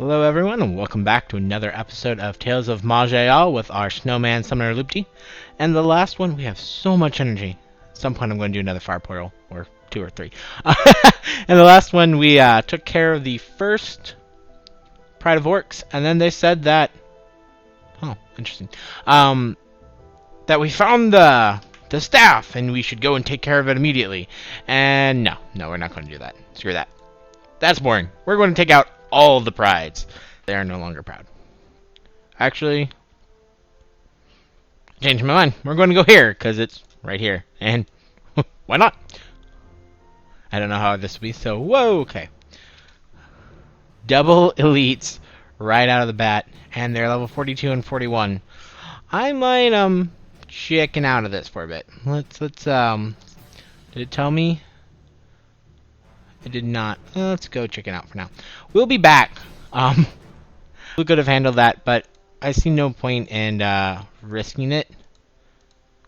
Hello everyone, and welcome back to another episode of Tales of Maj'Eyal with our Snowman Summoner Loopty. And the last one, we have so much energy. At some point I'm going to do another fire portal, or 2 or 3. And the last one, we took care of the first Pride of Orcs, and then they said that... Oh, interesting. That we found the staff, and we should go and take care of it immediately. And no, we're not going to do that. Screw that. That's boring. We're going to take out all the prides. They are no longer proud. Actually, changed my mind. We're going to go here, because it's right here. And why not? I don't know how this will be, so whoa, okay. Double elites right out of the bat, and they're level 42 and 41. I might, chicken out of this for a bit. Let's, did it tell me? It did not. Let's go chicken out for now. We'll be back. We could have handled that, but I see no point in risking it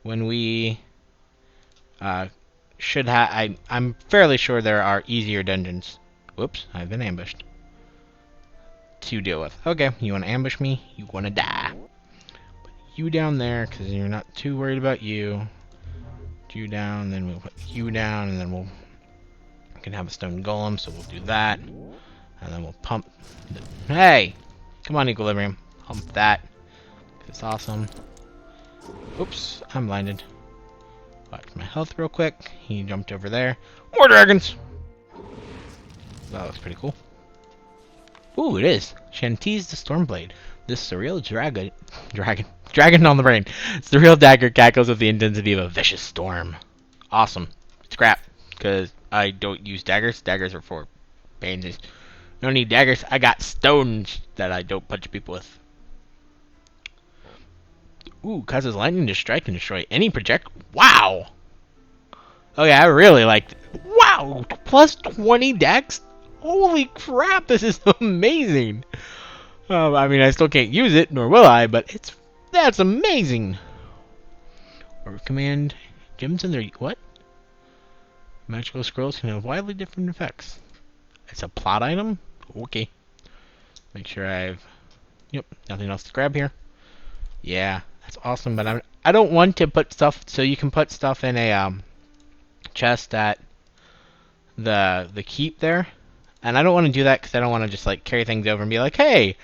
when we should have. I'm fairly sure there are easier dungeons. Whoops, I've been ambushed. To deal with. Okay, you want to ambush me? You want to die. Put you down there because you're not too worried about you. Put you down, then we'll put you down, and then we'll. Can have a stone golem, so we'll do that, and then we'll pump. Hey, come on, equilibrium, pump that. It's awesome. Oops, I'm blinded. Watch my health real quick. He jumped over there. More dragons. That looks pretty cool. Ooh, it is. Shantiz the Stormblade. This surreal dragon on the brain. Surreal dagger cackles with the intensity of a vicious storm. Awesome. Scrap, because I don't use daggers. Daggers are for pansies. No need daggers. I got stones that I don't punch people with. Ooh, causes lightning to strike and destroy any project. Wow! Okay, I really liked it. Wow! Plus 20 dex? Holy crap, this is amazing! I mean, I still can't use it, nor will I, but that's amazing! Or command gems in there. What? Magical scrolls can have widely different effects. It's a plot item? Okay. Make sure Yep, nothing else to grab here. Yeah, that's awesome, but I don't want to put stuff... So you can put stuff in a chest at the keep there. And I don't want to do that because I don't want to just like carry things over and be like, hey,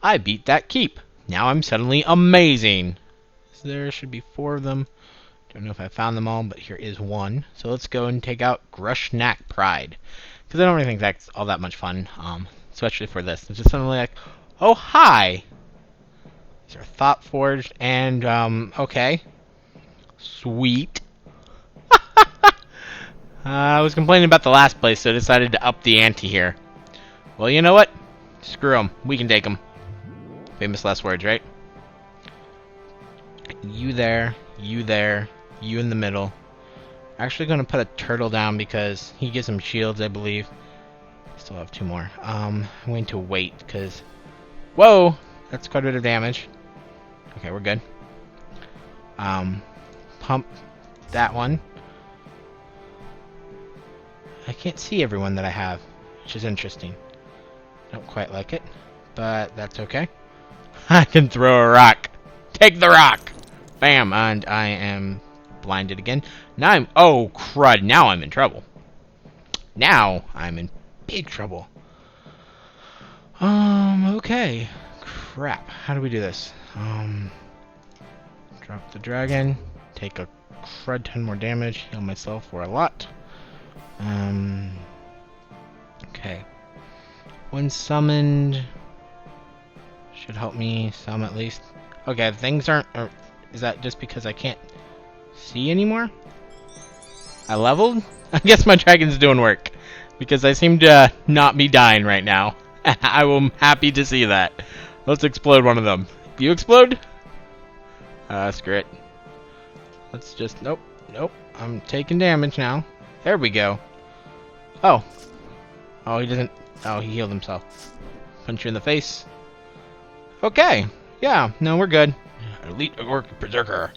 I beat that keep. Now I'm suddenly amazing. So there should be 4 of them. Don't know if I found them all, but here is one. So let's go and take out Grushnak Pride. Because I don't really think that's all that much fun, especially for this. It's just suddenly like, oh, hi! These are Thought Forged, and, okay. Sweet. I was complaining about the last place, so I decided to up the ante here. Well, you know what? Screw them. We can take them. Famous last words, right? You there, you there. You in the middle. Actually going to put a turtle down because he gives him shields, I believe. Still have 2 more. I'm going to wait because... Whoa! That's quite a bit of damage. Okay, we're good. Pump that one. I can't see everyone that I have, which is interesting. Don't quite like it, but that's okay. I can throw a rock. Take the rock! Bam! And I am... blinded again. Now I'm... Oh, crud. Now I'm in trouble. Now I'm in big trouble. Okay. Crap. How do we do this? Drop the dragon. Take a crud ton more damage. Heal myself for a lot. Okay. When summoned... should help me some at least. Okay, things aren't... is that just because I can't... see anymore? I leveled? I guess my dragon's doing work. Because I seem to not be dying right now. I'm happy to see that. Let's explode one of them. You explode? Screw it. Let's just... Nope. I'm taking damage now. There we go. Oh. Oh, he doesn't... Oh, he healed himself. Punch you in the face. Okay. Yeah, no, we're good. Elite Orc Berserker.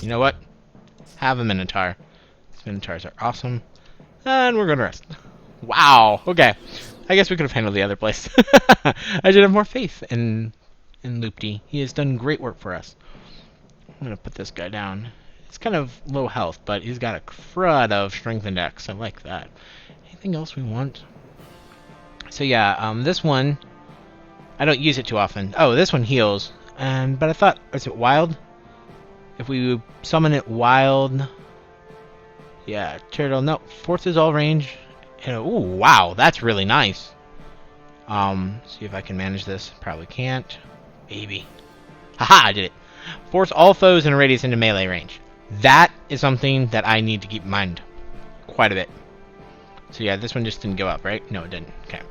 You know what? Have a Minotaur. These Minotaurs are awesome. And we're gonna rest. Wow. Okay. I guess we could have handled the other place. I should have more faith in Loopty. He has done great work for us. I'm gonna put this guy down. It's kind of low health, but he's got a crud of strength index. I like that. Anything else we want? So yeah, this one, I don't use it too often. Oh, this one heals. But I thought, is it wild? If we summon it wild, yeah, turtle. No, forces all range. And, ooh, wow, that's really nice. See if I can manage this. Probably can't. Baby. Haha, I did it. Force all foes in a radius into melee range. That is something that I need to keep in mind quite a bit. So yeah, this one just didn't go up, right? No, it didn't. Okay.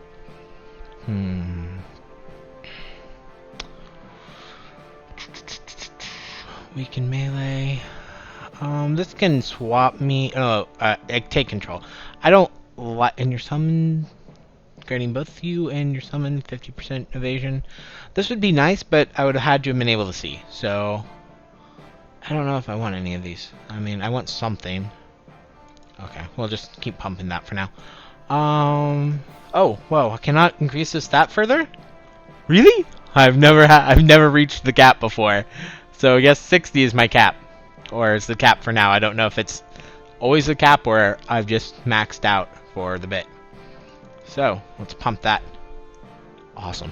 Weaken melee. This can swap me. Oh, take control. I don't like. And your summon, granting both you and your summon 50% evasion. This would be nice, but I would have had to have been able to see. So I don't know if I want any of these. I mean, I want something. Okay, we'll just keep pumping that for now. Oh, whoa! I cannot increase this stat further. Really? I've never reached the cap before. So I guess 60 is my cap, or is the cap for now. I don't know if it's always the cap or I've just maxed out for the bit. So let's pump that. Awesome.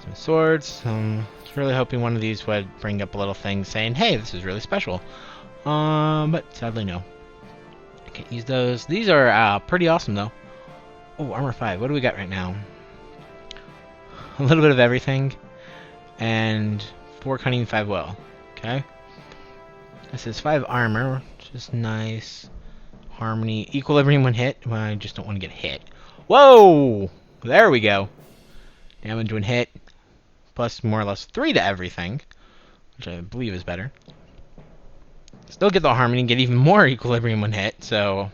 Some swords. I was really hoping one of these would bring up a little thing saying, "Hey, this is really special." But sadly no. I can't use those. These are pretty awesome though. Oh, armor 5. What do we got right now? A little bit of everything, and 4 cunning, 5 will. Okay. This is 5 armor, which is nice. Harmony, equilibrium when hit. Well, I just don't want to get hit. Whoa! There we go. Damage when hit, plus more or less 3 to everything, which I believe is better. Still get the harmony, get even more equilibrium when hit. So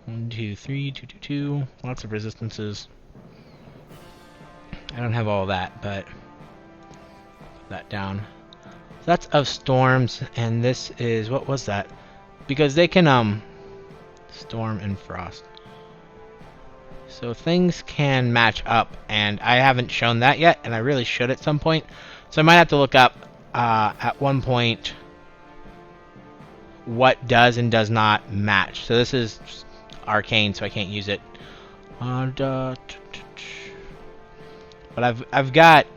1, 2, 3, 2, 2, 2. Lots of resistances. I don't have all that, but put that down. So that's of storms, and this is, what was that? Because they can storm and frost. So things can match up, and I haven't shown that yet, and I really should at some point. So I might have to look up at one point what does and does not match. So this is arcane, so I can't use it. But I've got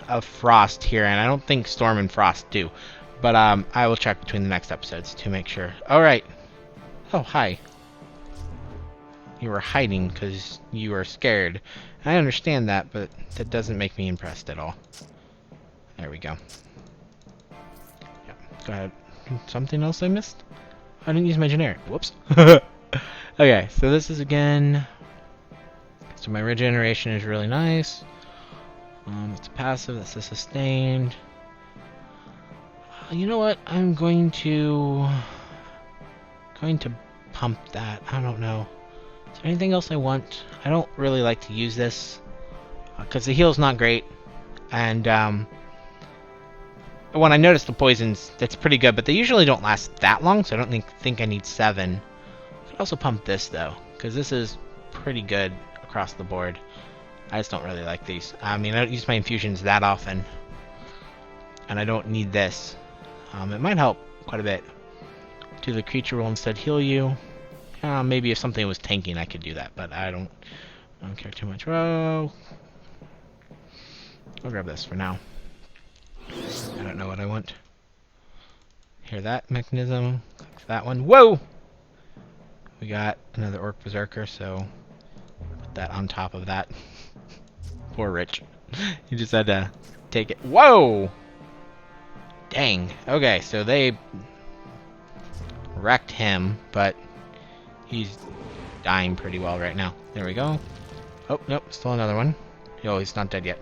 a frost here, and I don't think storm and frost do. But I will check between the next episodes to make sure. All right. Oh, hi. You were hiding because you were scared. I understand that, but that doesn't make me impressed at all. There we go. Yeah, go ahead. Something else I missed? I didn't use my generic. Whoops. Okay, so this is again. So my regeneration is really nice. It's a passive. That's a sustained. You know what? I'm going to pump that. I don't know. Is there anything else I want? I don't really like to use this because the heal's not great, and when I notice the poisons, that's pretty good, but they usually don't last that long, so I don't think I need 7. I could also pump this though, because this is pretty good across the board. I just don't really like these. I mean, I don't use my infusions that often, and I don't need this. It might help quite a bit. Do the creature will instead heal you. Maybe if something was tanking, I could do that, but I don't care too much. Whoa. I'll grab this for now. I don't know what I want. Hear that mechanism? Click that one. Whoa! We got another Orc Berserker, so put that on top of that. Poor Rich. He just had to take it. Whoa! Dang. Okay, so they wrecked him, but he's dying pretty well right now. There we go. Oh, nope, still another one. Oh, he's not dead yet.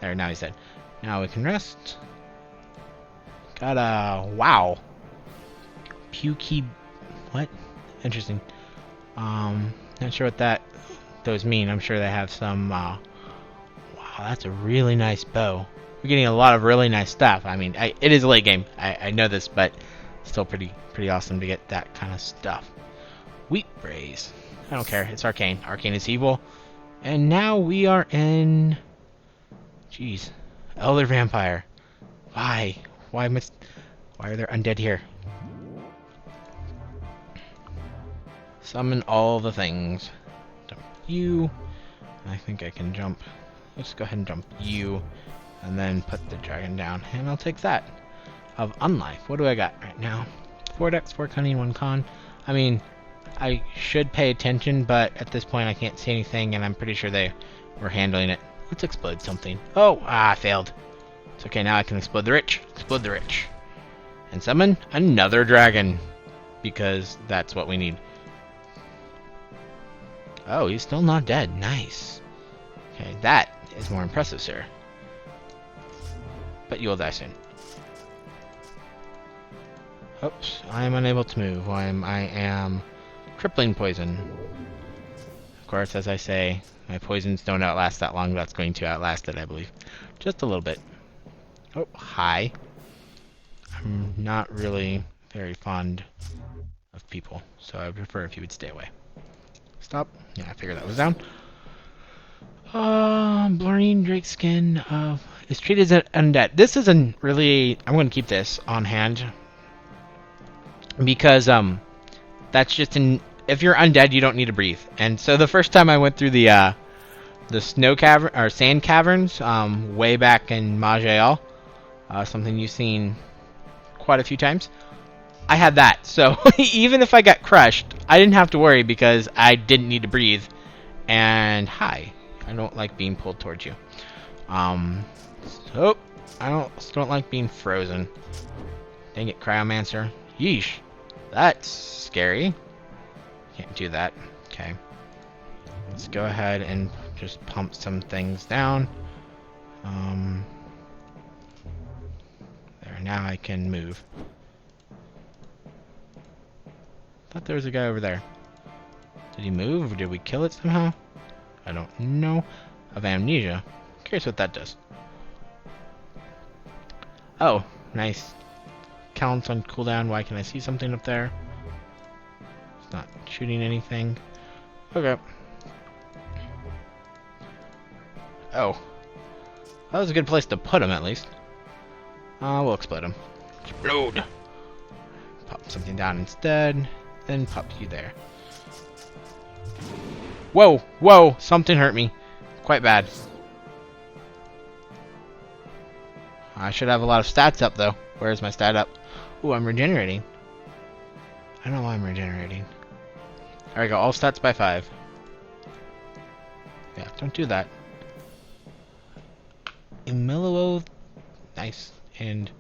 There, now he's dead. Now we can rest. Got a... wow. Pukey... what? Interesting. Not sure what those mean. I'm sure they have some... wow, that's a really nice bow. We're getting a lot of really nice stuff. I mean, it is a late game. I know this, but still pretty awesome to get that kind of stuff. Wheat Braise. I don't care. It's arcane. Arcane is evil. And now we are in... Jeez. Elder Vampire. Why? Why are there undead here? Summon all the things. Jump you. I think I can jump. Let's go ahead and jump you. And then put the dragon down. And I'll take that. Of unlife. What do I got right now? 4 dex, 4 cunning, 1 con. I mean, I should pay attention, but at this point I can't see anything, and I'm pretty sure they were handling it. Let's explode something. Oh, I failed. It's okay, now I can explode the rich. Explode the rich. And summon another dragon. Because that's what we need. Oh, he's still not dead. Nice. Okay, that is more impressive, sir. But you will die soon. Oops, I am unable to move. I am crippling poison. Of course, as I say, my poisons don't outlast that long. That's going to outlast it, I believe. Just a little bit. Oh, hi. I'm not really very fond of people, so I would prefer if you would stay away. Stop. Yeah, I figured that was down. Blurring Drake skin is treated as an undead. This isn't really... I'm going to keep this on hand. Because, that's just in... If you're undead, you don't need to breathe. And so the first time I went through the snow cavern, or sand caverns, way back in Maj'Eyal, something you've seen quite a few times, I had that. So even if I got crushed, I didn't have to worry because I didn't need to breathe. And hi, I don't like being pulled towards you. So I don't like being frozen. Dang it, Cryomancer. Yeesh. That's scary. Can't do that. Okay. Let's go ahead and just pump some things down. There, now I can move. Thought there was a guy over there. Did he move, or did we kill it somehow? I don't know. Of amnesia. Curious what that does. Oh, nice. Counts on cooldown. Why can I see something up there? It's not shooting anything. Okay. Oh. That was a good place to put him, at least. We'll explode him. Explode! Pop something down instead. Then pop you there. Whoa! Whoa! Something hurt me. Quite bad. I should have a lot of stats up, though. Where's my stat up? Ooh, I'm regenerating. I don't know why I'm regenerating. There we go. All stats by 5. Yeah, don't do that. Emilio. Nice. And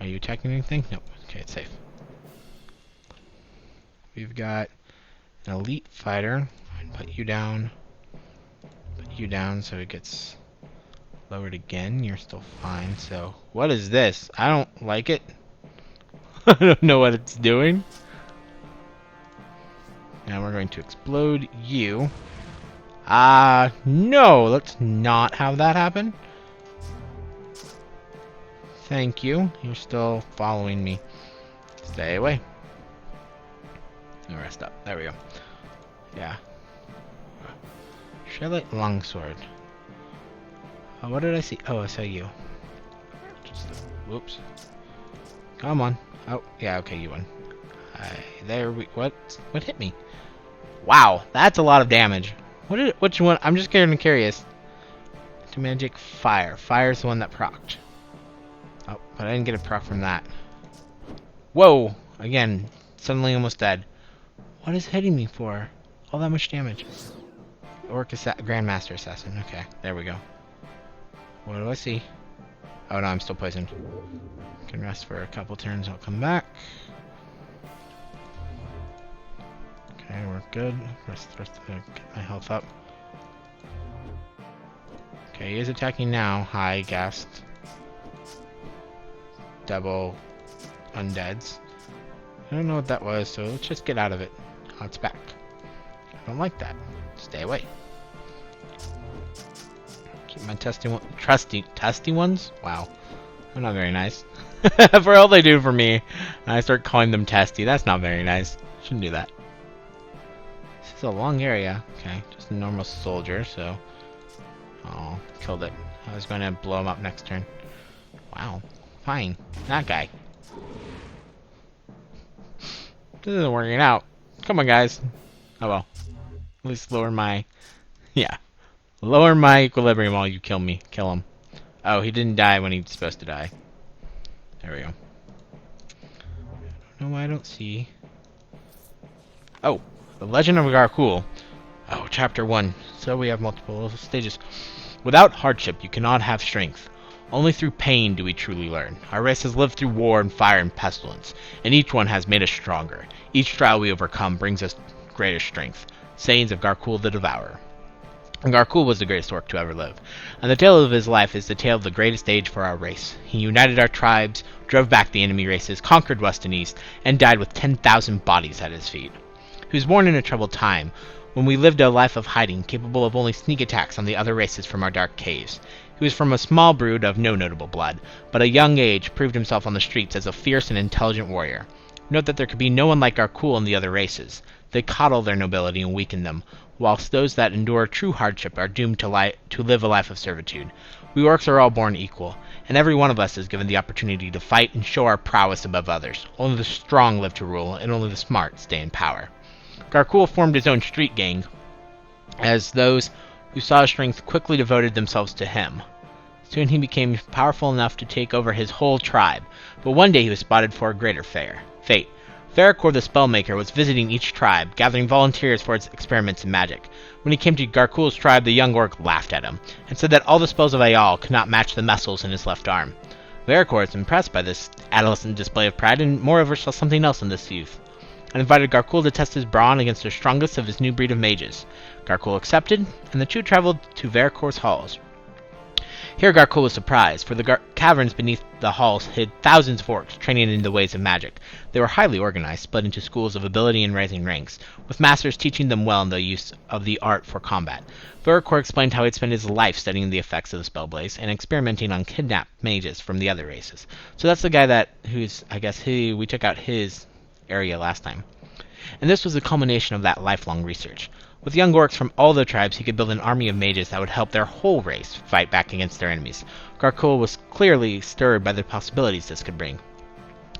are you attacking anything? Nope. Okay, it's safe. We've got an elite fighter. Put you down. Put you down so it gets lowered again. You're still fine. So, what is this? I don't like it. I don't know what it's doing. Now we're going to explode you. No! Let's not have that happen. Thank you. You're still following me. Stay away. Rest up. There we go. Yeah. Shellite Longsword. What did I see? Oh, I saw you. Just, whoops. Come on. Oh, yeah, okay, you won. There we... What hit me? Wow, that's a lot of damage. Which one? I'm just kind of curious. To magic fire. Fire's the one that procced. Oh, but I didn't get a proc from that. Whoa! Again, suddenly almost dead. What is hitting me for? All that much damage. Orc Grandmaster Assassin. Okay, there we go. What do I see? Oh no, I'm still poisoned. Can rest for a couple turns, I'll come back. Okay, we're good. Rest get my health up. Okay, he is attacking now. Hi, Ghast. Double undeads. I don't know what that was, so let's just get out of it. Oh, it's back. I don't like that. Stay away. Keep my testy ones? Wow. They're not very nice. For all they do for me, and I start calling them testy. That's not very nice. Shouldn't do that. It's a long area. Okay, just a normal soldier, so... Oh, killed it. I was going to blow him up next turn. Wow. Fine. That guy. This isn't working out. Come on, guys. Oh well. At least lower my... Yeah. Lower my equilibrium while you kill me. Kill him. Oh, he didn't die when he was supposed to die. There we go. I don't know why I don't see... Oh! The Legend of Garkul. Oh, Chapter 1. So we have multiple stages. Without hardship, you cannot have strength. Only through pain do we truly learn. Our race has lived through war and fire and pestilence, and each one has made us stronger. Each trial we overcome brings us greater strength. Sayings of Garkul the Devourer. And Garkul was the greatest orc to ever live, and the tale of his life is the tale of the greatest age for our race. He united our tribes, drove back the enemy races, conquered west and east, and died with 10,000 bodies at his feet. He was born in a troubled time, when we lived a life of hiding, capable of only sneak attacks on the other races from our dark caves. He was from a small brood of no notable blood, but at a young age proved himself on the streets as a fierce and intelligent warrior. Note that there could be no one like Garkul in the other races. They coddle their nobility and weaken them, whilst those that endure true hardship are doomed to live a life of servitude. We orcs are all born equal, and every one of us is given the opportunity to fight and show our prowess above others. Only the strong live to rule, and only the smart stay in power. Garkul formed his own street gang, as those who saw his strength quickly devoted themselves to him. Soon he became powerful enough to take over his whole tribe, but one day he was spotted for a greater fate. Veracor the Spellmaker was visiting each tribe, gathering volunteers for its experiments in magic. When he came to Garkul's tribe, the young orc laughed at him, and said that all the spells of Maj'Eyal could not match the muscles in his left arm. Veracor was impressed by this adolescent display of pride, and moreover saw something else in this youth, and invited Garkul to test his brawn against the strongest of his new breed of mages. Garkul accepted, and the two traveled to Veracor's halls. Here Garkul was surprised, for the caverns beneath the halls hid thousands of orcs training in the ways of magic. They were highly organized, split into schools of ability and rising ranks, with masters teaching them well in the use of the art for combat. Veracor explained how he'd spent his life studying the effects of the spell blaze and experimenting on kidnapped mages from the other races. So that's the guy we took out his area last time. And this was the culmination of that lifelong research. With young orcs from all the tribes, he could build an army of mages that would help their whole race fight back against their enemies. Garkul was clearly stirred by the possibilities this could bring.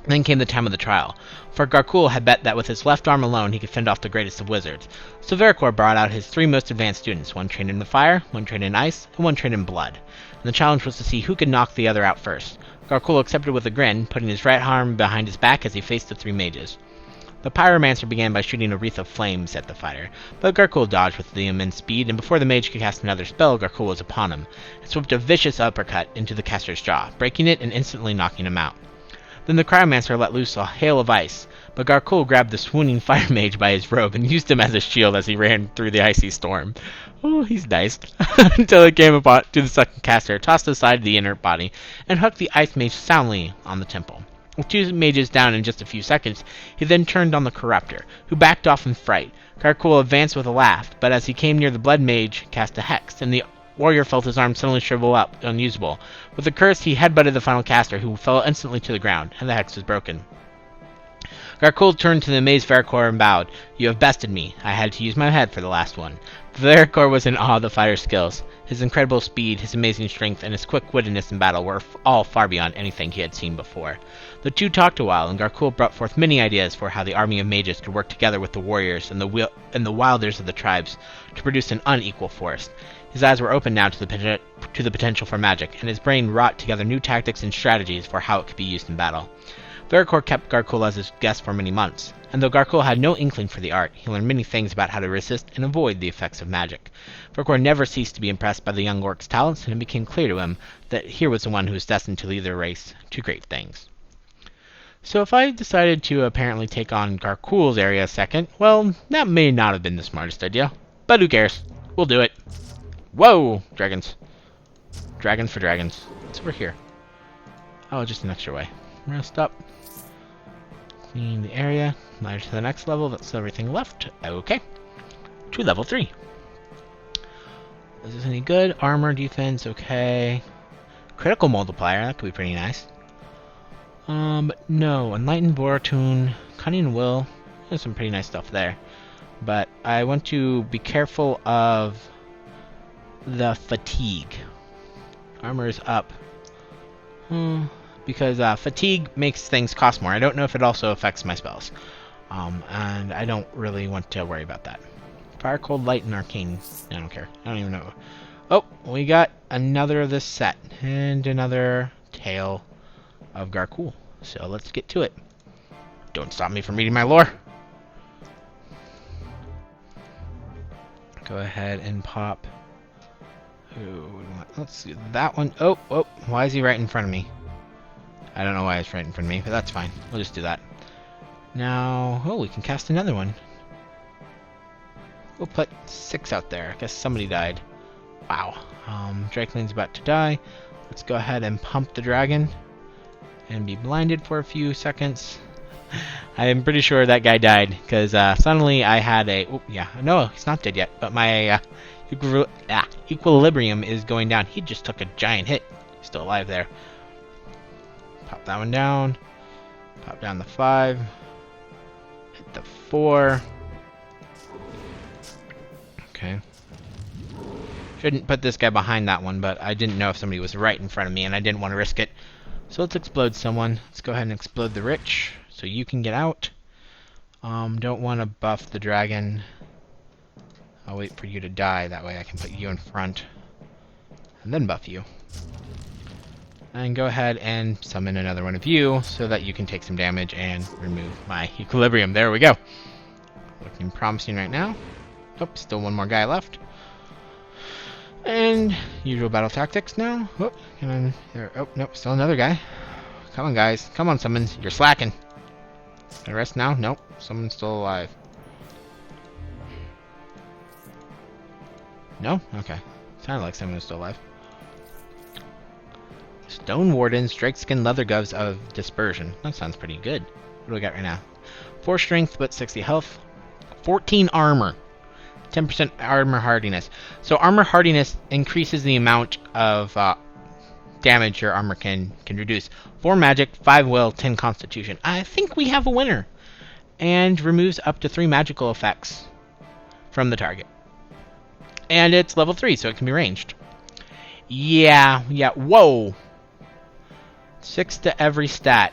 Then came the time of the trial, for Garkul had bet that with his left arm alone he could fend off the greatest of wizards. So Veracor brought out his three most advanced students, one trained in the fire, one trained in ice, and one trained in blood. And the challenge was to see who could knock the other out first. Garkul accepted with a grin, putting his right arm behind his back as he faced the three mages. The pyromancer began by shooting a wreath of flames at the fighter, but Garkul dodged with the immense speed, and before the mage could cast another spell, Garkul was upon him, and swept a vicious uppercut into the caster's jaw, breaking it and instantly knocking him out. Then the cryomancer let loose a hail of ice, but Garkul grabbed the swooning fire mage by his robe and used him as a shield as he ran through the icy storm. Oh, he's nice. Until it came upon to the second caster, tossed aside the inert body, and hooked the ice mage soundly on the temple. With two mages down in just a few seconds, he then turned on the corruptor, who backed off in fright. Garkul advanced with a laugh, but as he came near the blood mage, cast a hex, and the warrior felt his arm suddenly shrivel up, unusable. With a curse, he headbutted the final caster, who fell instantly to the ground, and the hex was broken. Garkul turned to the amazed Veracor and bowed. "You have bested me. I had to use my head for the last one." Veracor was in awe of the fighter's skills. His incredible speed, his amazing strength, and his quick-wittedness in battle were all far beyond anything he had seen before. The two talked a while, and Garkul brought forth many ideas for how the army of mages could work together with the warriors and the wilders of the tribes to produce an unequal force. His eyes were open now to the potential for magic, and his brain wrought together new tactics and strategies for how it could be used in battle. Veracor kept Garkul as his guest for many months, and though Garkul had no inkling for the art, he learned many things about how to resist and avoid the effects of magic. Veracor never ceased to be impressed by the young orc's talents, and it became clear to him that here was the one who was destined to lead their race to great things. So if I decided to apparently take on Garkul's area second, well, that may not have been the smartest idea. But who cares? We'll do it. Whoa! Dragons. Dragons for dragons. What's over here? Oh, just an extra way. Rest up. Clean the area. Ladder to the next level. That's everything left. Okay. To level 3. Is this any good? Armor, defense, okay. Critical multiplier. That could be pretty nice. But no. Enlightened Boratune. Cunning Will. There's some pretty nice stuff there. But I want to be careful of the fatigue. Armor is up. Because fatigue makes things cost more. I don't know if it also affects my spells. And I don't really want to worry about that. Fire, Cold, Light, and Arcane. I don't care. I don't even know. Oh, we got another of this set. And another Tale of Garkul. So let's get to it. Don't stop me from reading my lore. Go ahead and pop. Ooh, let's do that one. Oh, why is he right in front of me? I don't know why it's right in front of me, but that's fine. We'll just do that. Now, we can cast another one. We'll put 6 out there. I guess somebody died. Wow. Drakeling's about to die. Let's go ahead and pump the dragon and be blinded for a few seconds. I'm pretty sure that guy died because suddenly I had a... Oh, yeah, no, he's not dead yet, but my equilibrium is going down. He just took a giant hit. He's still alive there. Pop that one down. Pop down the 5. Hit the 4. Okay. Shouldn't put this guy behind that one, but I didn't know if somebody was right in front of me, and I didn't want to risk it. So let's explode someone. Let's go ahead and explode the rich, so you can get out. Don't want to buff the dragon. I'll wait for you to die, that way I can put you in front. And then buff you. And go ahead and summon another one of you, so that you can take some damage and remove my equilibrium. There we go. Looking promising right now. Oh, still one more guy left. And usual battle tactics now. Oh, nope, still another guy. Come on, guys. Come on, summons. You're slacking. Can I rest now? Nope. Someone's still alive. No? Okay. Sounded like someone was still alive. Stone Wardens, Drake Skin Leather Gloves of Dispersion. That sounds pretty good. What do we got right now? 4 strength, but 60 health. 14 armor. 10% armor hardiness. So armor hardiness increases the amount of damage your armor can reduce. 4 magic, 5 will, 10 constitution. I think we have a winner. And removes up to 3 magical effects from the target. And it's level 3, so it can be ranged. Yeah, whoa! 6 to every stat.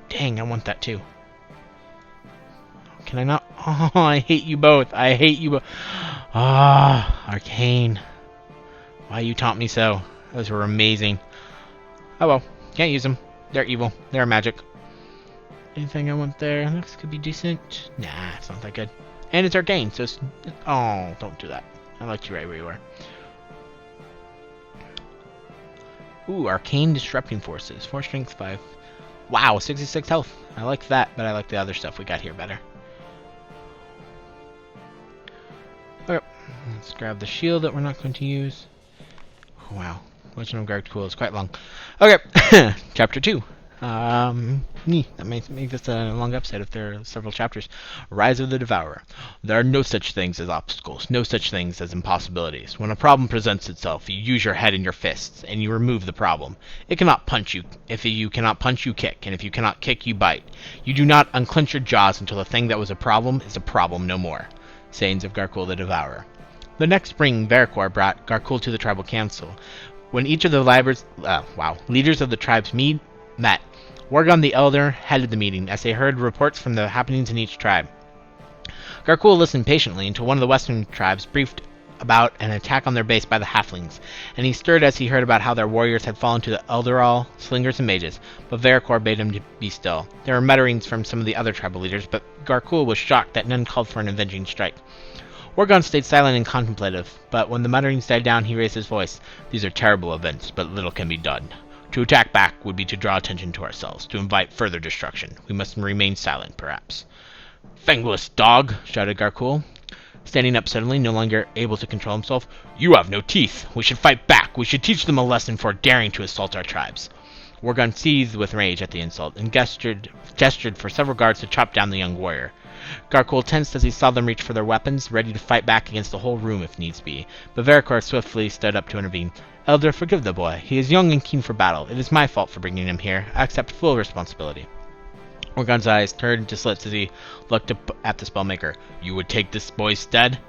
Dang, I want that too. Can I not? Oh, I hate you both. I hate you both. Arcane. Why you taunt me so? Those were amazing. Oh well, can't use them. They're evil. They're magic. Anything I want there? Looks could be decent. Nah, it's not that good. And it's arcane, so it's... Oh, don't do that. I liked you right where you were. Ooh, arcane disrupting forces. 4 strength, 5. Wow, 66 health. I like that, but I like the other stuff we got here better. Okay, let's grab the shield that we're not going to use. Wow, Legend of Garkul is quite long. Okay, chapter 2. That may make this a long episode if there are several chapters. Rise of the Devourer. There are no such things as obstacles, no such things as impossibilities. When a problem presents itself, you use your head and your fists, and you remove the problem. It cannot punch you. If you cannot punch, you kick, and if you cannot kick, you bite. You do not unclench your jaws until the thing that was a problem is a problem no more. Sayings of Garkul the Devourer. The next spring, Veracor brought Garkul to the tribal council. When each of the leaders of the tribes met, Worgon the Elder headed the meeting as they heard reports from the happenings in each tribe. Garkul listened patiently until one of the western tribes briefed about an attack on their base by the halflings, and he stirred as he heard about how their warriors had fallen to the Elderall, slingers, and mages, but Veracor bade him to be still. There were mutterings from some of the other tribal leaders, but Garkul was shocked that none called for an avenging strike. Worgon stayed silent and contemplative, but when the mutterings died down, he raised his voice. These are terrible events, but little can be done. To attack back would be to draw attention to ourselves, to invite further destruction. We must remain silent, perhaps. Fangless dog! Shouted Garkul, standing up suddenly, no longer able to control himself. You have no teeth! We should fight back! We should teach them a lesson for daring to assault our tribes! Worgon seethed with rage at the insult, and gestured for several guards to chop down the young warrior. Garkul tensed as he saw them reach for their weapons, ready to fight back against the whole room if needs be. But Veracor swiftly stood up to intervene. Elder, forgive the boy. He is young and keen for battle. It is my fault for bringing him here. I accept full responsibility. Orgon's eyes turned to slits as he looked up at the spellmaker. You would take this boy's stead?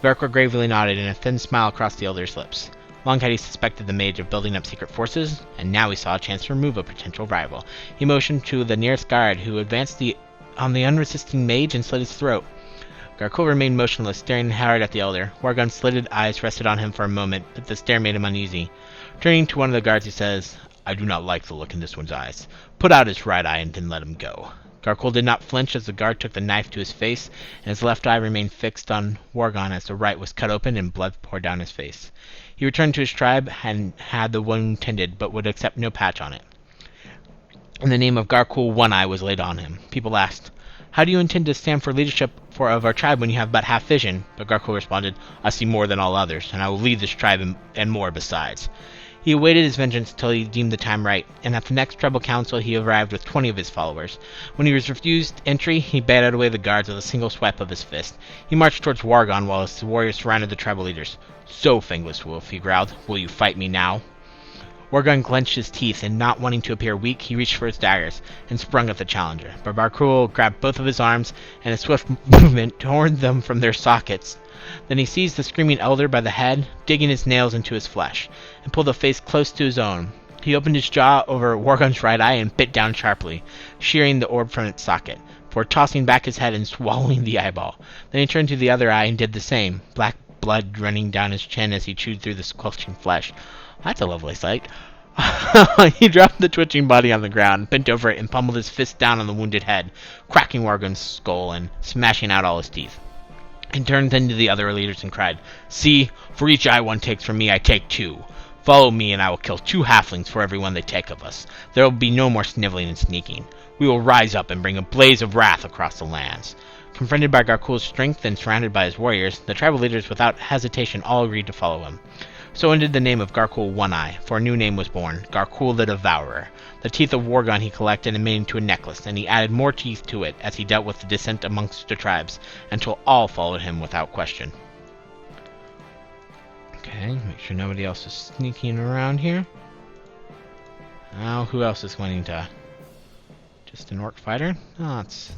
Garkul gravely nodded, and a thin smile crossed the elder's lips. Long had he suspected the mage of building up secret forces, and now he saw a chance to remove a potential rival. He motioned to the nearest guard, who advanced on the unresisting mage and slit his throat. Garkul remained motionless, staring hard at the elder. Wargon's slitted eyes rested on him for a moment, but the stare made him uneasy. Turning to one of the guards, he says, I do not like the look in this one's eyes. Put out his right eye and then let him go. Garkul did not flinch as the guard took the knife to his face, and his left eye remained fixed on Wargon as the right was cut open and blood poured down his face. He returned to his tribe and had the wound tended, but would accept no patch on it. In the name of Garkul, one eye was laid on him. People asked, How do you intend to stand for leadership of our tribe when you have but half vision? But Garkul responded, I see more than all others, and I will lead this tribe and more besides. He awaited his vengeance till he deemed the time right, and at the next tribal council he arrived with 20 of his followers. When he was refused entry, he batted away the guards with a single swipe of his fist. He marched towards Wargon while his warriors surrounded the tribal leaders. So, Fangless Wolf, he growled, will you fight me now? Wargon clenched his teeth, and not wanting to appear weak, he reached for his daggers, and sprung at the challenger. But Garkul grabbed both of his arms, and a swift movement tore them from their sockets. Then he seized the screaming elder by the head, digging his nails into his flesh, and pulled the face close to his own. He opened his jaw over Wargon's right eye and bit down sharply, shearing the orb from its socket, before tossing back his head and swallowing the eyeball. Then he turned to the other eye and did the same, black blood running down his chin as he chewed through the squelching flesh. That's a lovely sight. He dropped the twitching body on the ground, bent over it, and pummeled his fist down on the wounded head, cracking Wargon's skull and smashing out all his teeth. And turned then to the other leaders and cried, See, for each eye one takes from me, I take 2. Follow me, and I will kill 2 halflings for every one they take of us. There will be no more sniveling and sneaking. We will rise up and bring a blaze of wrath across the lands. Confronted by Garkul's strength and surrounded by his warriors, the tribal leaders without hesitation all agreed to follow him. So ended the name of Garkul One-Eye, for a new name was born, Garkul the Devourer. The teeth of Wargon he collected and made into a necklace, and he added more teeth to it as he dealt with the dissent amongst the tribes, until all followed him without question. Okay, make sure nobody else is sneaking around here. Now, who else is wanting to... Just an orc fighter? Oh, that's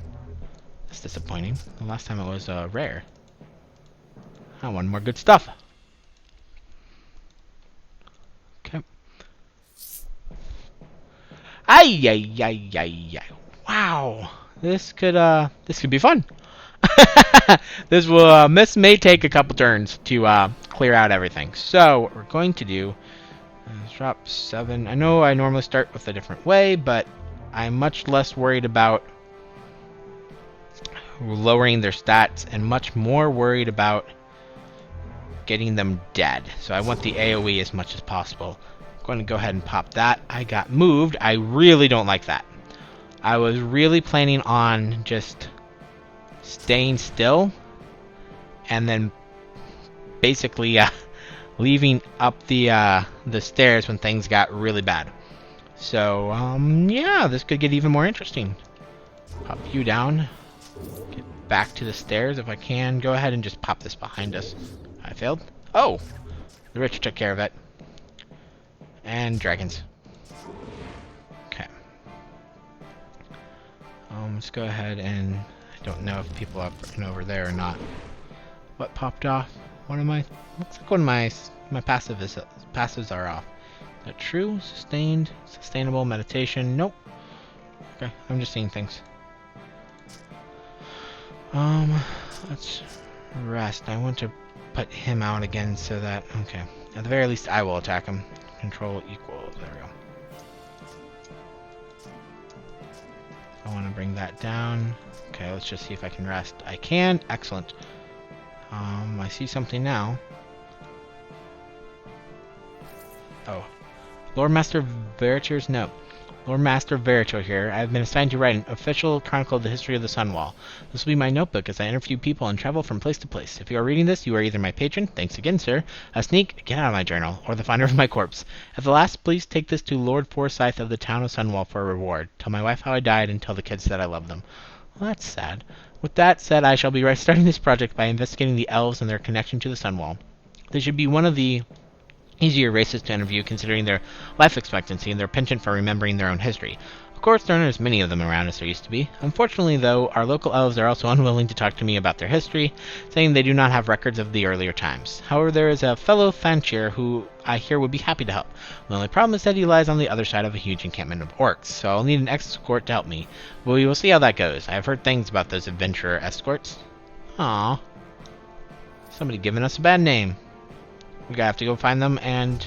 disappointing. The last time it was rare. I want more good stuff. Okay. Ay, ay, ay, ay, ay. Wow. This could be fun. This may take a couple turns to clear out everything. So what we're going to do is drop 7. I know I normally start with a different way, but I'm much less worried about lowering their stats and much more worried about getting them dead. So I want the AoE as much as possible. I'm going to go ahead and pop that. I got moved. I really don't like that. I was really planning on just staying still and then basically leaving up the stairs when things got really bad. So yeah, this could get even more interesting. Pop you down. Get back to the stairs if I can. Go ahead and just pop this behind us. I failed. Oh, the rich took care of it. And dragons. Okay. Let's go ahead and I don't know if people are over there or not. What popped off? One of my looks like one of my passives are off. Is that true? Sustained, sustainable meditation. Nope. Okay, I'm just seeing things. Let's rest. I want to put him out again so that okay. At the very least, I will attack him. Control equals. There we go. I want to bring that down. Okay, let's just see if I can rest. I can. Excellent. I see something now. Oh. Lord Master Veritor's note. Lord Master Veritor here. I have been assigned to write an official chronicle of the history of the Sunwall. This will be my notebook as I interview people and travel from place to place. If you are reading this, you are either my patron, thanks again, sir, a sneak, get out of my journal, or the finder of my corpse. At the last, please take this to Lord Forsyth of the town of Sunwall for a reward. Tell my wife how I died and tell the kids that I love them. Well, that's sad. With that said, I shall be starting this project by investigating the elves and their connection to the Sunwall. They should be one of the easier races to interview considering their life expectancy and their penchant for remembering their own history. course, there aren't as many of them around as there used to be. Unfortunately, though, our local elves are also unwilling to talk to me about their history, saying they do not have records of the earlier times. However, there is a fellow Fanchir who I hear would be happy to help. The only problem is that he lies on the other side of a huge encampment of orcs, so I'll need an escort to help me. But we will see how that goes. I have heard things about those adventurer escorts. Aww. Somebody giving us a bad name. We gotta have to go find them and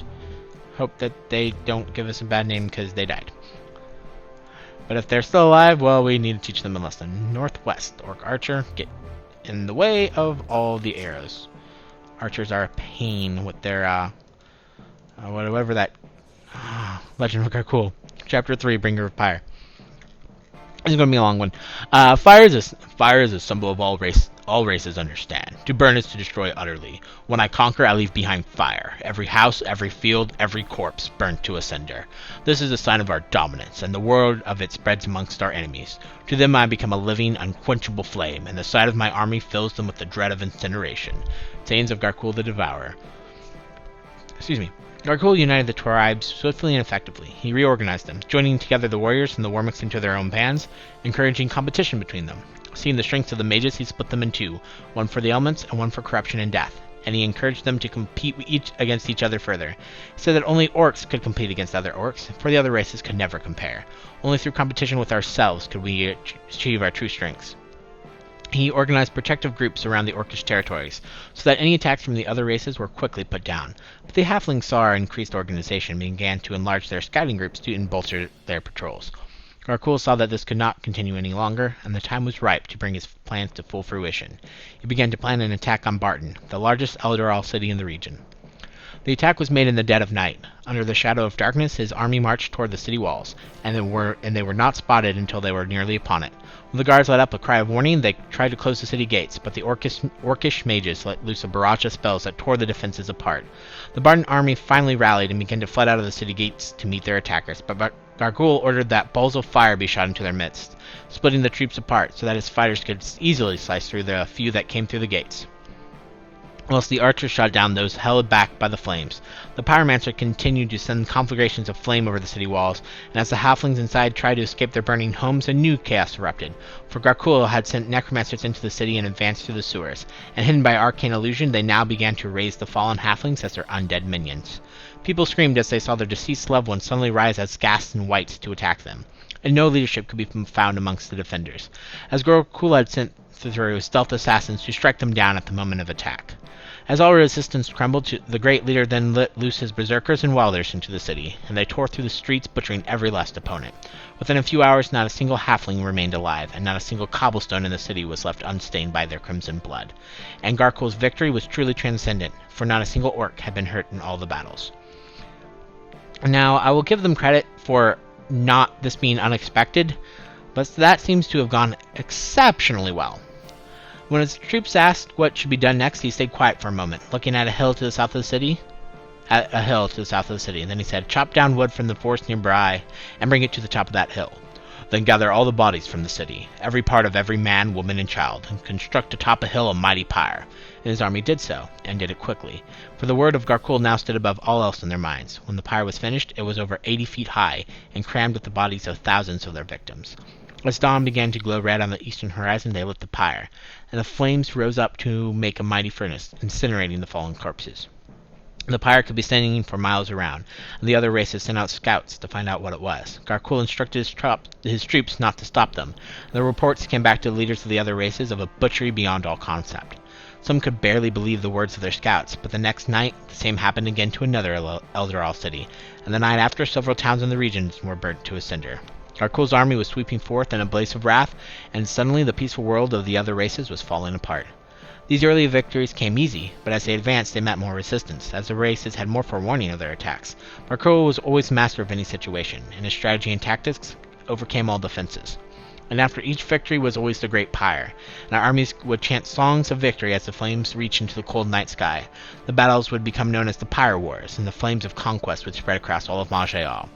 hope that they don't give us a bad name because they died. But if they're still alive, well, we need to teach them a lesson. Northwest, orc archer, get in the way of all the arrows. Archers are a pain with their, whatever that, Legend of Garkul. Chapter 3, Bringer of Fire. This is going to be a long one. Fire is a symbol of all races understand. To burn is to destroy utterly. When I conquer, I leave behind fire. Every house, every field, every corpse burnt to a cinder. This is a sign of our dominance, and the word of it spreads amongst our enemies. To them I become a living, unquenchable flame, and the sight of my army fills them with the dread of incineration. Sayings of Garkul the Devourer. Garkul united the tribes swiftly and effectively. He reorganized them, joining together the warriors and the warmicks into their own bands, encouraging competition between them. Seeing the strengths of the mages, he split them in two, one for the elements and one for corruption and death, and he encouraged them to compete against each other further. He said that only orcs could compete against other orcs, for the other races could never compare. Only through competition with ourselves could we achieve our true strengths. He organized protective groups around the orcish territories, so that any attacks from the other races were quickly put down. But the halflings saw our increased organization and began to enlarge their scouting groups to bolster their patrols. Garkul saw that this could not continue any longer, and the time was ripe to bring his plans to full fruition. He began to plan an attack on Barton, the largest Eldaral city in the region. The attack was made in the dead of night. Under the shadow of darkness, his army marched toward the city walls, and they were not spotted until they were nearly upon it. When the guards let up a cry of warning, they tried to close the city gates, but the orcish mages let loose a barrage of spells that tore the defenses apart. The Barton army finally rallied and began to flood out of the city gates to meet their attackers, but Garkul ordered that balls of fire be shot into their midst, splitting the troops apart so that his fighters could easily slice through the few that came through the gates. Whilst the archers shot down those held back by the flames, the pyromancer continued to send conflagrations of flame over the city walls, and as the halflings inside tried to escape their burning homes, a new chaos erupted. For Garkul had sent necromancers into the city and advanced through the sewers, and hidden by arcane illusion, they now began to raise the fallen halflings as their undead minions. People screamed as they saw their deceased loved ones suddenly rise as ghasts and wights to attack them, and no leadership could be found amongst the defenders, as Garkul had sent through stealth assassins to strike them down at the moment of attack. As all resistance crumbled, the great leader then let loose his berserkers and wilders into the city, and they tore through the streets, butchering every last opponent. Within a few hours, not a single halfling remained alive, and not a single cobblestone in the city was left unstained by their crimson blood. And Garkul's victory was truly transcendent, for not a single orc had been hurt in all the battles. Now, I will give them credit for not this being unexpected, but that seems to have gone exceptionally well. When his troops asked what should be done next, he stayed quiet for a moment, looking at a hill to the south of the city. And then he said, "Chop down wood from the forest nearby, and bring it to the top of that hill. Then gather all the bodies from the city, every part of every man, woman, and child, and construct atop a hill a mighty pyre." And his army did so, and did it quickly, for the word of Garkul now stood above all else in their minds. When the pyre was finished, it was over 80 feet high, and crammed with the bodies of thousands of their victims. As dawn began to glow red on the eastern horizon, they lit the pyre, and the flames rose up to make a mighty furnace, incinerating the fallen corpses. The pyre could be standing for miles around, and the other races sent out scouts to find out what it was. Garkul instructed his troops not to stop them. The reports came back to the leaders of the other races of a butchery beyond all concept. Some could barely believe the words of their scouts, but the next night, the same happened again to another Eldaral city, and the night after, several towns in the region were burnt to a cinder. Garkul's army was sweeping forth in a blaze of wrath, and suddenly the peaceful world of the other races was falling apart. These early victories came easy, but as they advanced they met more resistance, as the races had more forewarning of their attacks. Garkul was always master of any situation, and his strategy and tactics overcame all defenses. And after each victory was always the great pyre, and our armies would chant songs of victory as the flames reached into the cold night sky. The battles would become known as the Pyre Wars, and the flames of conquest would spread across all of Maj'Eyal.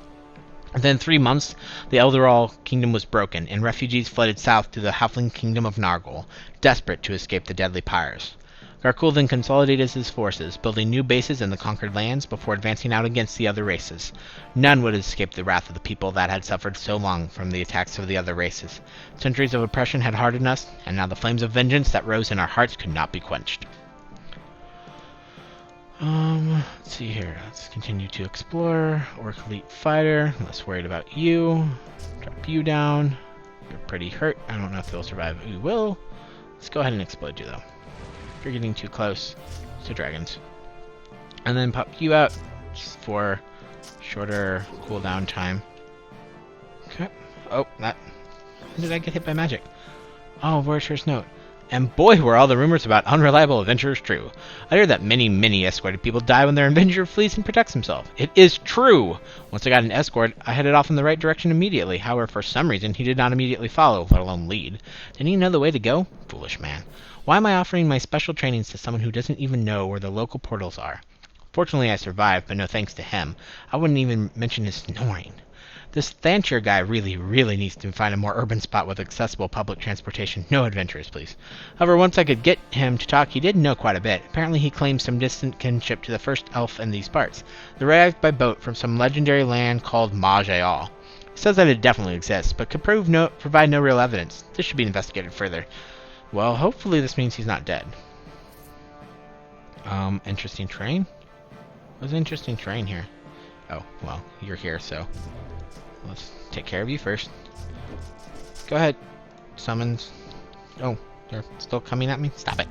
Within 3 months, the Eldaral kingdom was broken, and refugees flooded south to the halfling kingdom of Nargol, desperate to escape the deadly pyres. Garkul then consolidated his forces, building new bases in the conquered lands before advancing out against the other races. None would escape the wrath of the people that had suffered so long from the attacks of the other races. Centuries of oppression had hardened us, and now the flames of vengeance that rose in our hearts could not be quenched. Let's see here. Let's continue to explore. Orc elite fighter. Less worried about you. Drop you down. You're pretty hurt. I don't know if you'll survive. We will. Let's go ahead and explode you, though. You're getting too close to dragons. And then pop you out just for shorter cooldown time. Okay. Oh, that... When did I get hit by magic? Oh, Voyager's note. And boy, were all the rumors about unreliable adventurers true. I heard that many escorted people die when their adventurer flees and protects himself. It is true! Once I got an escort, I headed off in the right direction immediately. However, for some reason, he did not immediately follow, let alone lead. Didn't he know the way to go? Foolish man. Why am I offering my special trainings to someone who doesn't even know where the local portals are? Fortunately, I survived, but no thanks to him. I wouldn't even mention his snoring. This Thancher guy really needs to find a more urban spot with accessible public transportation. No adventurers, please. However, once I could get him to talk, he did know quite a bit. Apparently, he claims some distant kinship to the first elf in these parts. They arrived by boat from some legendary land called Maj'Eyal. He says that it definitely exists, but could provide no real evidence. This should be investigated further. Well, hopefully this means he's not dead. Interesting terrain? What's interesting terrain here? Oh, well, you're here, so... Let's take care of you first. Go ahead. Summons. Oh, they're still coming at me? Stop it.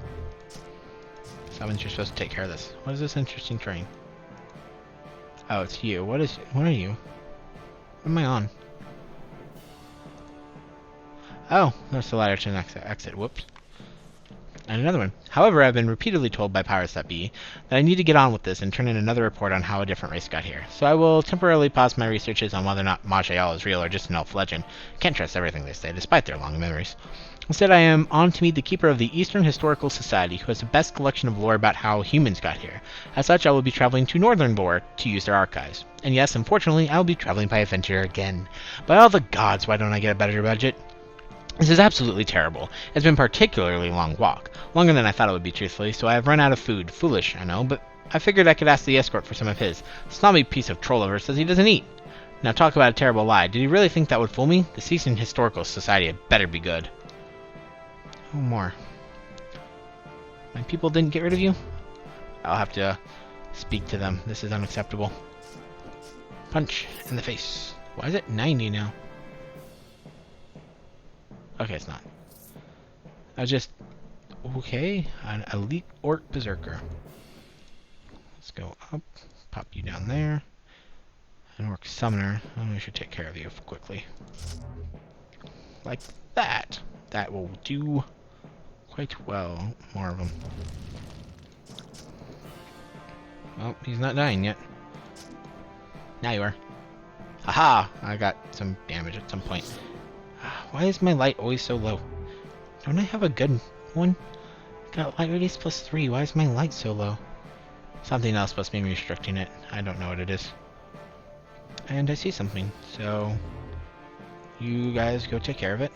Summons, you're supposed to take care of this. What is this interesting terrain? Oh, it's you. What are you? What am I on? Oh, there's the ladder to an exit. Whoops. And another one. However, I've been repeatedly told by powers that be that I need to get on with this and turn in another report on how a different race got here. So I will temporarily pause my researches on whether or not Maj'Eyal is real or just an elf legend. Can't trust everything they say, despite their long memories. Instead, I am on to meet the keeper of the Eastern Historical Society, who has the best collection of lore about how humans got here. As such, I will be traveling to Northern Vor to use their archives. And yes, unfortunately, I will be traveling by adventure again. By all the gods, why don't I get a better budget? This is absolutely terrible. It's been a particularly long walk. Longer than I thought it would be, truthfully, so I have run out of food. Foolish, I know, but I figured I could ask the escort for some of his. Snobby piece of trollover says he doesn't eat. Now talk about a terrible lie. Did he really think that would fool me? The Eastern Historical Society had better be good. Oh, more. My people didn't get rid of you? I'll have to speak to them. This is unacceptable. Punch in the face. Why is it 90 now? Okay, it's not. I was just... Okay, an elite orc berserker. Let's go up. Pop you down there. An orc summoner. Oh, we should take care of you quickly. Like that. That will do quite well. More of them. Well, he's not dying yet. Now you are. Haha! I got some damage at some point. Why is my light always so low? Don't I have a good one? Got light radius +3. Why is my light so low? Something else must be restricting it. I don't know what it is. And I see something. So, you guys go take care of it.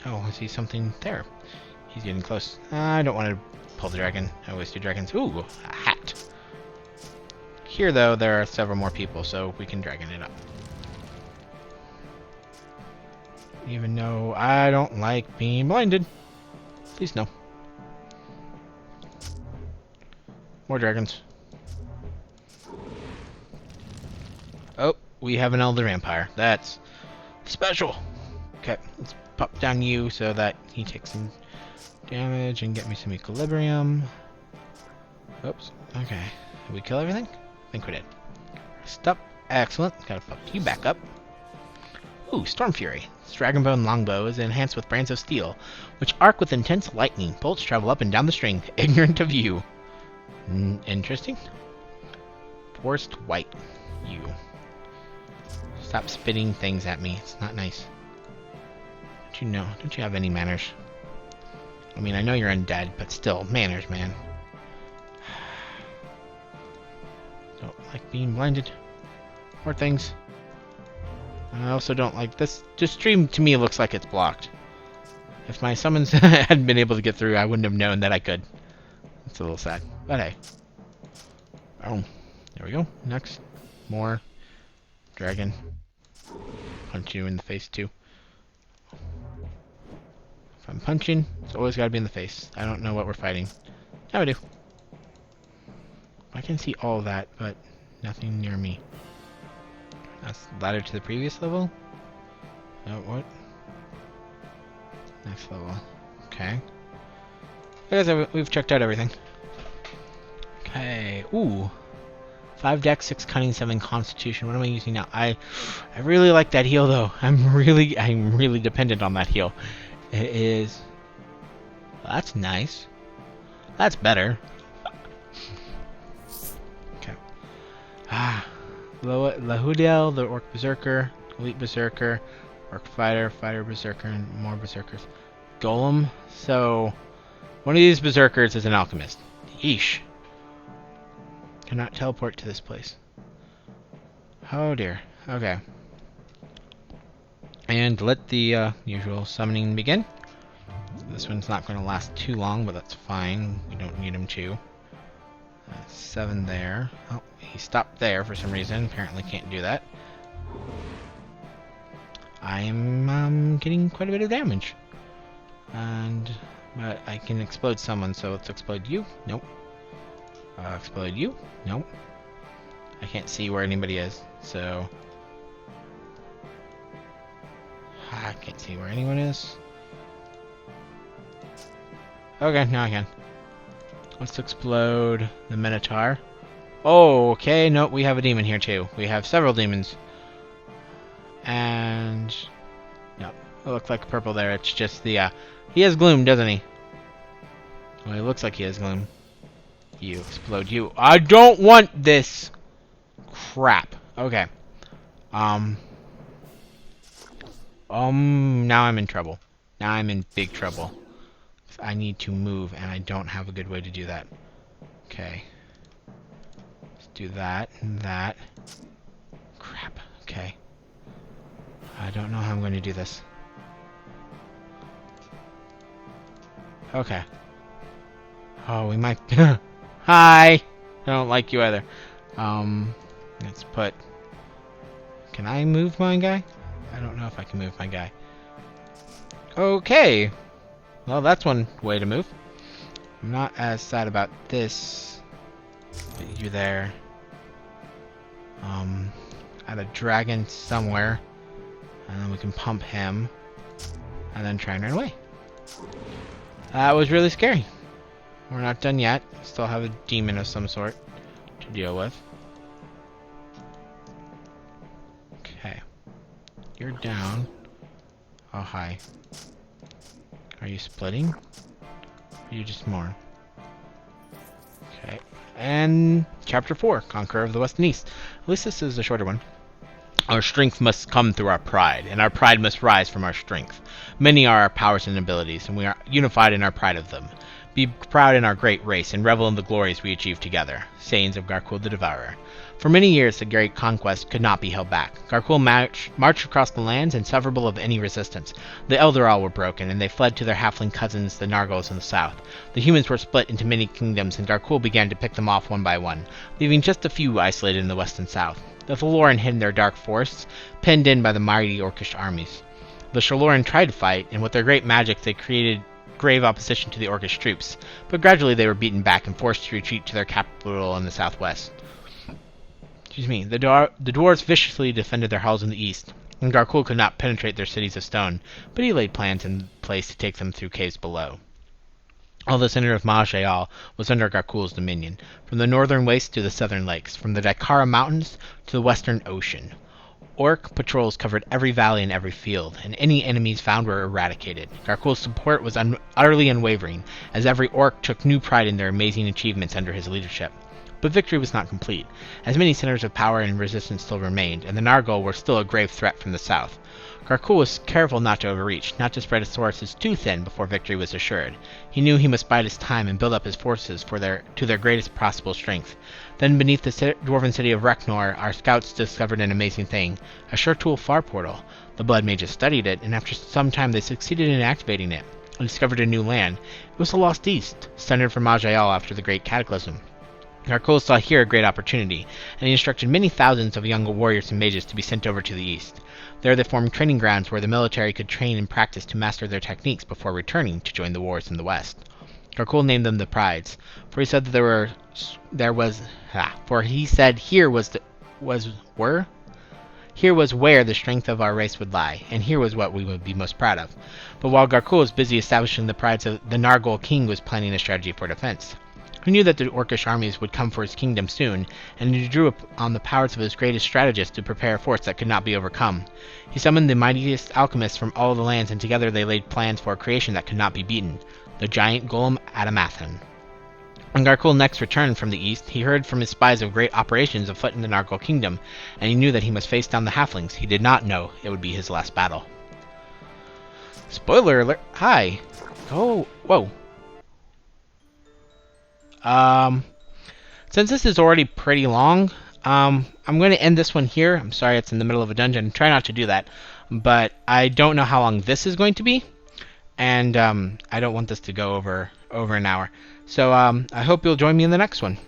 Oh, I see something there. He's getting close. I don't want to pull the dragon. I always do dragons. Ooh, a hat. Here, though, there are several more people, so we can dragon it up. Even though I don't like being blinded. Please no. More dragons. Oh, we have an elder vampire. That's special. Okay, let's pop down you so that he takes some damage and get me some equilibrium. Oops. Okay. Did we kill everything? I think we did. Stop. Excellent. Gotta pop you back up. Ooh, Storm Fury. This Dragonbone longbow is enhanced with brands of steel, which arc with intense lightning. Bolts travel up and down the string, ignorant of you. Interesting. Forced white. You. Stop spitting things at me. It's not nice. Don't you know? Don't you have any manners? I mean, I know you're undead, but still, manners, man. Don't like being blinded. More things. I also don't like this. This stream to me looks like it's blocked. If my summons had been able to get through, I wouldn't have known that I could. It's a little sad, but hey. Oh, there we go. Next, more dragon. Punch you in the face too. If I'm punching, it's always got to be in the face. I don't know what we're fighting. Now we do. I can see all that, but nothing near me. That's the ladder to the previous level? Oh, what? Next level. Okay. I guess we've checked out everything. Okay. Ooh. 5 dex, 6 cunning, 7 constitution. What am I using now? I really like that heal though. I'm really dependent on that heal. It is. Well, that's nice. That's better. Okay. Maj'Eyal, the Orc Berserker, Elite Berserker, Orc Fighter, Fighter Berserker, and more Berserkers. Golem. So, one of these Berserkers is an alchemist. Yeesh. Cannot teleport to this place. Oh dear. Okay. And let the usual summoning begin. This one's not going to last too long, but that's fine. We don't need him to. 7 there. Oh, he stopped there for some reason. Apparently can't do that. I'm getting quite a bit of damage. But I can explode someone, so let's explode you. Nope. Explode you. Nope. I can't see where anybody is, so... I can't see where anyone is. Okay, now I can. Let's explode the Minotaur. Oh, okay. Nope, we have a demon here too. We have several demons. And... Nope. It looks like purple there. It's just the... He has gloom, doesn't he? Well, he looks like he has gloom. You explode you. I don't want this! Crap. Okay. Now I'm in trouble. Now I'm in big trouble. I need to move, and I don't have a good way to do that. Okay. Let's do that and that. Crap. Okay. I don't know how I'm going to do this. Okay. Oh, we might... Hi! I don't like you either. Let's put... Can I move my guy? I don't know if I can move my guy. Okay! Well, that's one way to move. I'm not as sad about this. But you're there. Add a dragon somewhere. And then we can pump him. And then try and run away. That was really scary. We're not done yet. Still have a demon of some sort to deal with. Okay. You're down. Oh, hi. Are you splitting? Or are you just more? Okay. And Chapter 4, Conqueror of the West and East. At least this is a shorter one. Our strength must come through our pride, and our pride must rise from our strength. Many are our powers and abilities, and we are unified in our pride of them. Be proud in our great race, and revel in the glories we achieve together. Sayings of Garkul the Devourer. For many years, the great conquest could not be held back. Garkul marched across the lands, insufferable of any resistance. The Eldaral were broken, and they fled to their halfling cousins, the Nargals, in the south. The humans were split into many kingdoms, and Garkul began to pick them off one by one, leaving just a few isolated in the west and south. The Thaloran hid in their dark forests, penned in by the mighty Orcish armies. The Shaloran tried to fight, and with their great magic they created grave opposition to the Orcish troops, but gradually they were beaten back and forced to retreat to their capital in the southwest. The dwarves viciously defended their halls in the east, and Garkul could not penetrate their cities of stone, but he laid plans in place to take them through caves below. All the center of Maj'Eyal was under Garkul's dominion, from the northern wastes to the southern lakes, from the Daikara Mountains to the western ocean. Orc patrols covered every valley and every field, and any enemies found were eradicated. Garkul's support was utterly unwavering, as every orc took new pride in their amazing achievements under his leadership. But victory was not complete, as many centers of power and resistance still remained, and the Nargal were still a grave threat from the south. Garkul was careful not to overreach, not to spread his forces too thin before victory was assured. He knew he must bide his time and build up his forces to their greatest possible strength. Then beneath the dwarven city of Reknor, our scouts discovered an amazing thing, a Shurtul far portal. The Blood Mages studied it, and after some time they succeeded in activating it. and discovered a new land. It was the Lost East, centered from Maj'Eyal after the Great Cataclysm. Garkul saw here a great opportunity, and he instructed many thousands of young warriors and mages to be sent over to the east. There they formed training grounds where the military could train and practice to master their techniques before returning to join the wars in the west. Garkul named them the Prides, for he said that here was where the strength of our race would lie, and here was what we would be most proud of. But while Garkul was busy establishing the Prides, the Nargol king was planning a strategy for defense. He knew that the Orcish armies would come for his kingdom soon, and he drew on the powers of his greatest strategist to prepare a force that could not be overcome. He summoned the mightiest alchemists from all the lands, and together they laid plans for a creation that could not be beaten, the giant golem Adamathan. When Garkul next returned from the east, he heard from his spies of great operations afoot in the Nargol kingdom, and he knew that he must face down the halflings. He did not know it would be his last battle. Spoiler alert! Hi! Oh, whoa. Since this is already pretty long, I'm going to end this one here. I'm sorry it's in the middle of a dungeon. Try not to do that. But I don't know how long this is going to be, and I don't want this to go over an hour. So I hope you'll join me in the next one.